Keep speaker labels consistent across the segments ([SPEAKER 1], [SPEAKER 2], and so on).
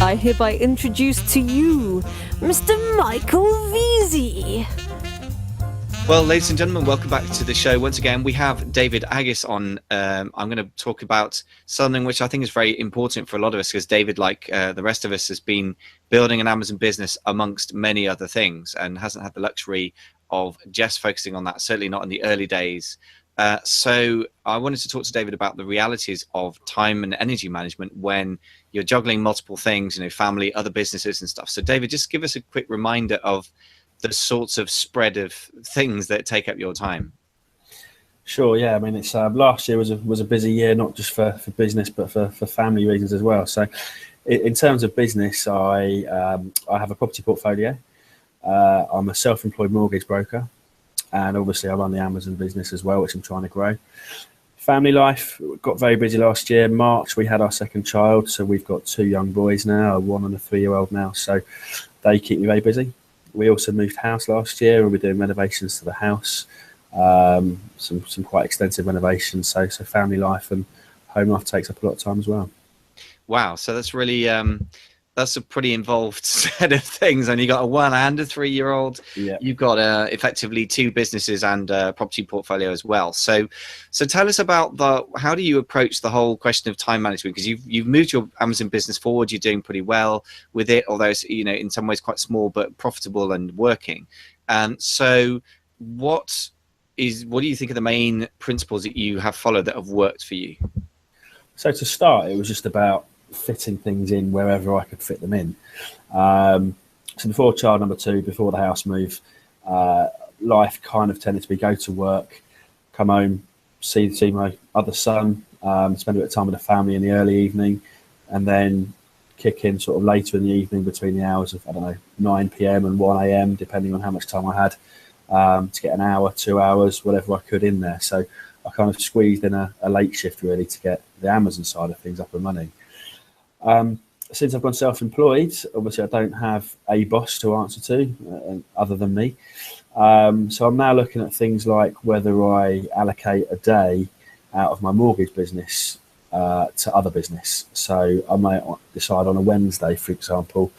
[SPEAKER 1] I hereby introduce to you Mr. Michael Veazey.
[SPEAKER 2] Well, ladies and gentlemen, welcome back to the show. Once again, we have David Aggiss on. I'm going to talk about something which I think is very important for a lot of us, because David, like the rest of us, has been building an Amazon business amongst many other things and hasn't had the luxury of just focusing on that, certainly not in the early days. So I wanted to talk to David about the realities of time and energy management when you're juggling multiple things, family, other businesses and stuff. So David, just give us a quick reminder of the sorts of spread of things that take up your time.
[SPEAKER 3] Sure, yeah. I mean, it's last year was a busy year, not just for business, but for family reasons as well. So in terms of business, I have a property portfolio. I'm a self-employed mortgage broker. And obviously I run the Amazon business as well, which I'm trying to grow. Family life got very busy last year. March, we had our second child. So we've got 2 young boys now, a 1 and a 3-year-old now. So they keep me very busy. We also moved house last year, and we're doing renovations to the house. Some quite extensive renovations. So family life and home life takes up a lot of time as well.
[SPEAKER 2] Wow. So that's really, that's a pretty involved set of things. And you got a 1 and a 3-year-old.
[SPEAKER 3] Yeah.
[SPEAKER 2] You've got effectively 2 businesses and a property portfolio as well. So tell us about how do you approach the whole question of time management? Because you've moved your Amazon business forward. You're doing pretty well with it, although it's, in some ways quite small, but profitable and working. So what do you think are the main principles that you have followed that have worked for you?
[SPEAKER 3] So to start, it was just about fitting things in wherever I could fit them in. So before child number 2, before the house move, life kind of tended to be go to work, come home, see my other son, spend a bit of time with the family in the early evening, and then kick in sort of later in the evening between the hours of, 9 p.m. and 1 a.m., depending on how much time I had, to get an hour, 2 hours, whatever I could in there. So I kind of squeezed in a late shift really to get the Amazon side of things up and running. Since I've gone self-employed, obviously I don't have a boss to answer to other than me. So I'm now looking at things like whether I allocate a day out of my mortgage business to other business. So I might decide on a Wednesday, for example,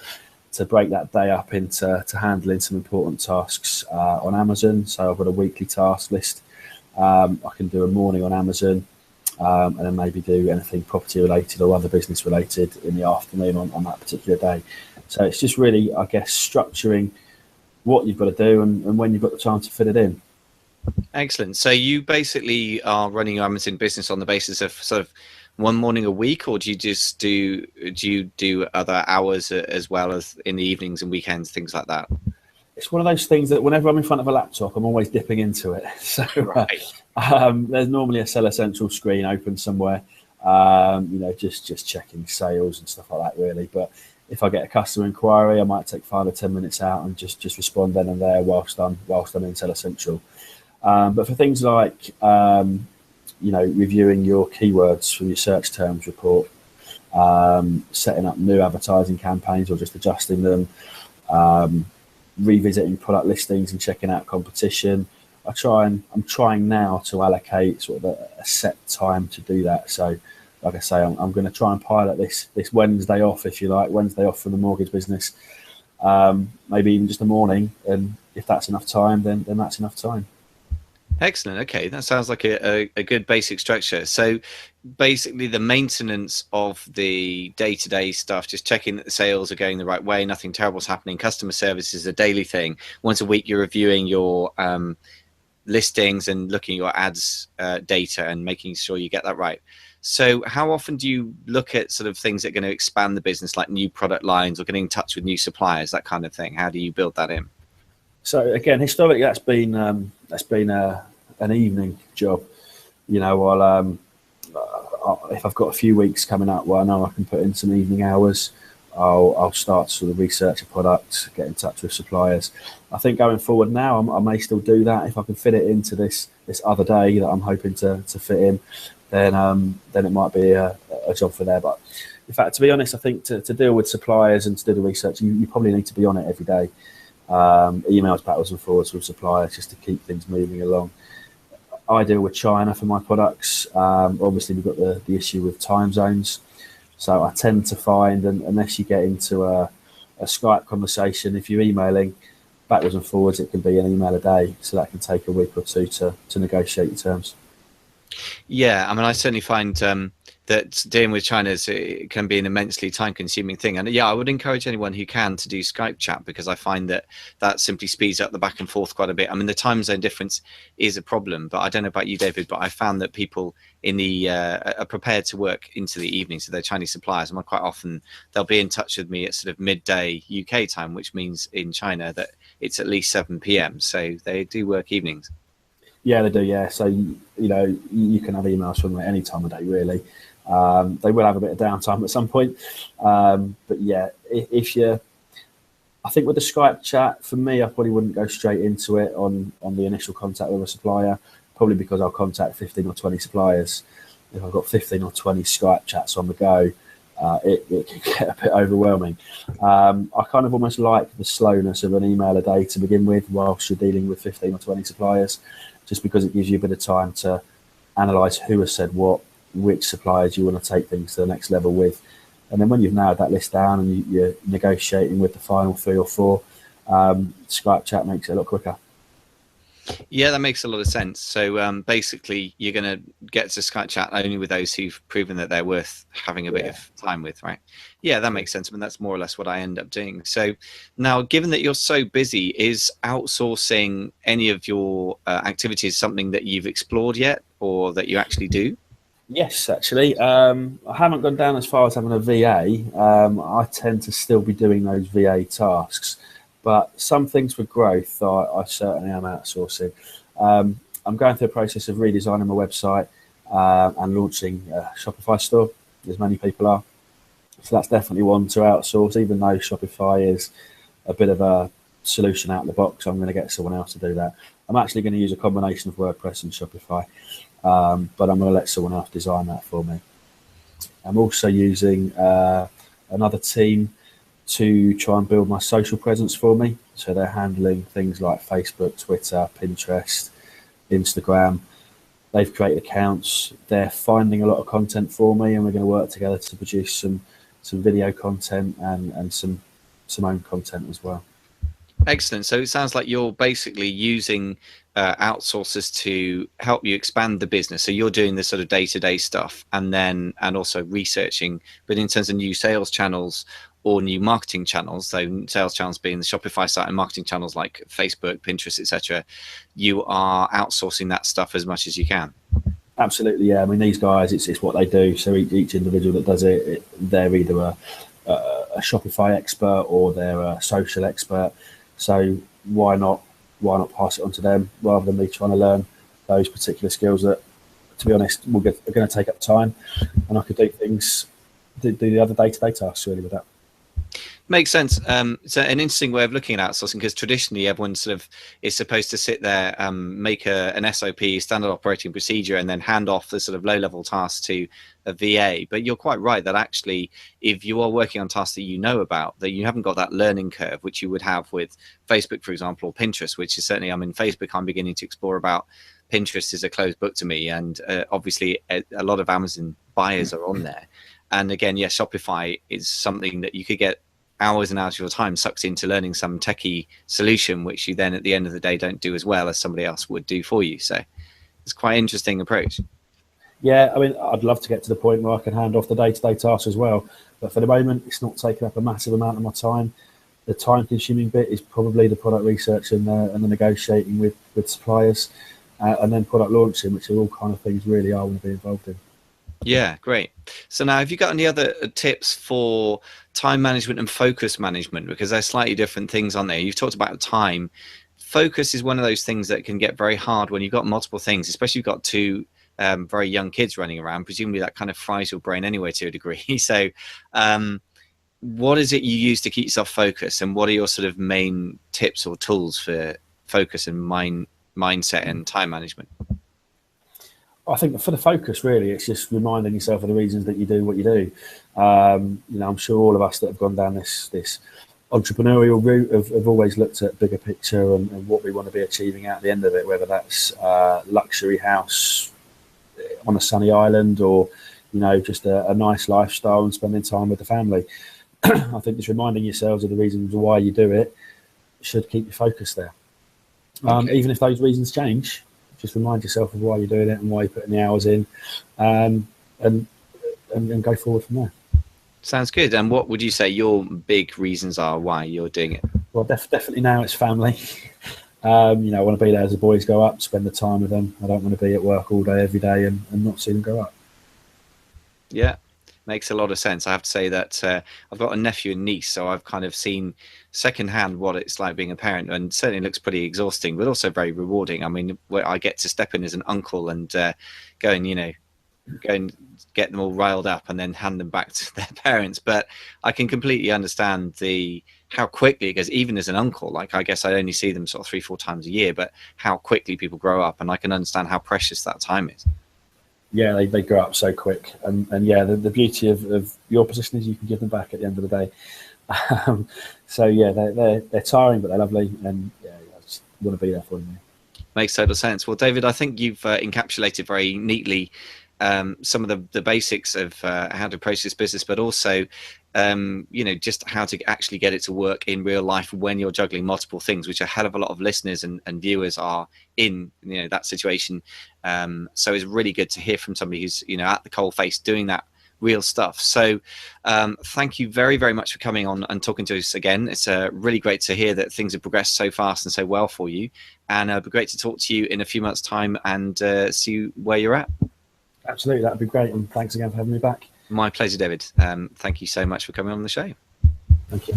[SPEAKER 3] to break that day up into handling some important tasks on Amazon. So I've got a weekly task list. I can do a morning on Amazon. And then maybe do anything property related or other business related in the afternoon on that particular day. So it's just really, I guess, structuring what you've got to do and when you've got the time to fit it in.
[SPEAKER 2] Excellent. So you basically are running your Amazon business on the basis of sort of 1 morning a week, or do you do other hours as well as in the evenings and weekends, things like that?
[SPEAKER 3] It's one of those things that whenever I'm in front of a laptop, I'm always dipping into it. So there's normally a Seller Central screen open somewhere, just checking sales and stuff like that, really. But if I get a customer inquiry, I might take 5 or 10 minutes out and just respond then and there whilst I'm in Seller Central. But for things like, reviewing your keywords from your search terms report, setting up new advertising campaigns or just adjusting them, revisiting product listings and checking out competition. I'm trying now to allocate sort of a set time to do that. So like I say, I'm going to try and pilot this Wednesday off, if you like, Wednesday off from the mortgage business, maybe even just a morning. And if that's enough time, then that's enough time.
[SPEAKER 2] Excellent. Okay, that sounds like a good basic structure. So basically the maintenance of the day-to-day stuff, just checking that the sales are going the right way, nothing terrible's happening. Customer service is a daily thing. Once a week you're reviewing your listings and looking at your ads data and making sure you get that right. So how often do you look at sort of things that are going to expand the business, like new product lines or getting in touch with new suppliers, that kind of thing? How do you build that in?
[SPEAKER 3] So again, historically, that's been an evening job. I'll if I've got a few weeks coming up where I know I can put in some evening hours, I'll start to sort of research a product, get in touch with suppliers. I think going forward now, I may still do that if I can fit it into this other day that I'm hoping to fit in. Then it might be a job for there. But in fact, to be honest, I think to deal with suppliers and to do the research, you probably need to be on it every day. Emails backwards and forwards with suppliers just to keep things moving along. I deal with China for my products. Obviously, we've got the issue with time zones. So I tend to find, unless you get into a Skype conversation, if you're emailing backwards and forwards, it can be an email a day. So that can take a week or two to negotiate your terms.
[SPEAKER 2] Yeah, I mean, I certainly find that dealing with China it can be an immensely time-consuming thing. And yeah, I would encourage anyone who can to do Skype chat, because I find that simply speeds up the back and forth quite a bit. I mean, the time zone difference is a problem, but I don't know about you, David, but I found that people in the are prepared to work into the evening. So they're Chinese suppliers, and quite often they'll be in touch with me at sort of midday UK time, which means in China that it's at least 7 p.m. So they do work evenings.
[SPEAKER 3] Yeah, they do. Yeah, so you can have emails from them at any time of day, really. They will have a bit of downtime at some point, but yeah, I think with the Skype chat, for me, I probably wouldn't go straight into it on the initial contact with a supplier, probably because I'll contact 15 or 20 suppliers. If I've got 15 or 20 Skype chats on the go, it can get a bit overwhelming. I kind of almost like the slowness of an email a day to begin with, whilst you're dealing with 15 or 20 suppliers, just because it gives you a bit of time to analyse who has said what, which suppliers you want to take things to the next level with. And then when you've narrowed that list down and you're negotiating with the final 3 or 4, Skype chat makes it a lot quicker.
[SPEAKER 2] Yeah, that makes a lot of sense. So basically, you're going to get to Skype chat only with those who've proven that they're worth having a bit of time with, right? Yeah, that makes sense. I mean, that's more or less what I end up doing. So now, given that you're so busy, is outsourcing any of your activities something that you've explored yet, or that you actually do?
[SPEAKER 3] Yes, actually. I haven't gone down as far as having a VA. I tend to still be doing those VA tasks. But some things for growth, I certainly am outsourcing. I'm going through a process of redesigning my website and launching a Shopify store, as many people are. So that's definitely one to outsource, even though Shopify is a bit of a solution out of the box. I'm going to get someone else to do that. I'm actually going to use a combination of WordPress and Shopify, but I'm going to let someone else design that for me. I'm also using another team to try and build my social presence for me. So they're handling things like Facebook, Twitter, Pinterest, Instagram. They've created accounts. They're finding a lot of content for me, and we're going to work together to produce some video content and some own content as well.
[SPEAKER 2] Excellent. So it sounds like you're basically using outsourcers to help you expand the business. So you're doing the sort of day-to-day stuff, and also researching, but in terms of new sales channels or new marketing channels, so sales channels being the Shopify site and marketing channels like Facebook, Pinterest, etc., you are outsourcing that stuff as much as you can.
[SPEAKER 3] Absolutely, yeah. I mean, these guys, it's what they do. So each individual that does it, they're either a Shopify expert or they're a social expert. So why not pass it on to them rather than me trying to learn those particular skills that, to be honest, are going to take up time, and I could do the other day-to-day tasks really with that.
[SPEAKER 2] Makes sense. So an interesting way of looking at outsourcing, because traditionally everyone sort of is supposed to sit there, make an SOP, standard operating procedure, and then hand off the sort of low-level tasks to a VA. But you're quite right that actually, if you are working on tasks that you know about, that you haven't got that learning curve, which you would have with Facebook, for example, or Pinterest, which is certainly, I mean, Facebook, I'm beginning to explore about. Pinterest is a closed book to me, and obviously a lot of Amazon buyers are on there. And again, yes, Shopify is something that you could get hours and hours of your time sucked into learning some techie solution, which you then at the end of the day don't do as well as somebody else would do for you. So it's quite an interesting approach.
[SPEAKER 3] Yeah, I mean, I'd love to get to the point where I can hand off the day-to-day tasks as well. But for the moment, it's not taking up a massive amount of my time. The time-consuming bit is probably the product research and the negotiating with suppliers, and then product launching, which are all kind of things really I want to be involved in.
[SPEAKER 2] Yeah, great. So now, have you got any other tips for time management and focus management? Because they're slightly different things on there. You've talked about time. Focus is one of those things that can get very hard when you've got multiple things, especially if you've got two very young kids running around. Presumably that kind of fries your brain anyway to a degree. So what is it you use to keep yourself focused, and what are your sort of main tips or tools for focus and mindset and time management?
[SPEAKER 3] I think for the focus, really, it's just reminding yourself of the reasons that you do what you do. I'm sure all of us that have gone down this entrepreneurial route have always looked at bigger picture and what we want to be achieving at the end of it, whether that's luxury house on a sunny island or just a nice lifestyle and spending time with the family. I think just reminding yourselves of the reasons why you do it should keep you focused there.
[SPEAKER 2] Okay.
[SPEAKER 3] Even if those reasons change, just remind yourself of why you're doing it and why you're putting the hours in, and go forward from there.
[SPEAKER 2] Sounds good. And what would you say your big reasons are why you're doing it?
[SPEAKER 3] Well, definitely now it's family. I want to be there as the boys grow up, spend the time with them. I don't want to be at work all day, every day, and not see them grow up.
[SPEAKER 2] Yeah, makes a lot of sense. I have to say that I've got a nephew and niece, so I've kind of seen secondhand what it's like being a parent, and certainly looks pretty exhausting, but also very rewarding. I mean, where I get to step in as an uncle and go and get them all riled up and then hand them back to their parents. But I can completely understand how quickly it goes, even as an uncle. Like, I guess I only see them sort of 3-4 times a year, but how quickly people grow up, and I can understand how precious that time is.
[SPEAKER 3] Yeah, they grow up so quick, and yeah, the beauty of your position is you can give them back at the end of the day. So yeah, they're tiring, but they're lovely, and yeah, I just want to be there for them.
[SPEAKER 2] Makes total sense. Well, David, I think you've encapsulated very neatly some of the basics of how to approach this business, but also just how to actually get it to work in real life when you're juggling multiple things, which a hell of a lot of listeners and viewers are in that situation. So it's really good to hear from somebody who's at the coalface doing that real stuff. So thank you very, very much for coming on and talking to us again. It's really great to hear that things have progressed so fast and so well for you, and it'll be great to talk to you in a few months' time and see where you're at.
[SPEAKER 3] Absolutely, that'd be great, and thanks again for having me back.
[SPEAKER 2] My pleasure, David. Thank you so much for coming on the show.
[SPEAKER 3] Thank you.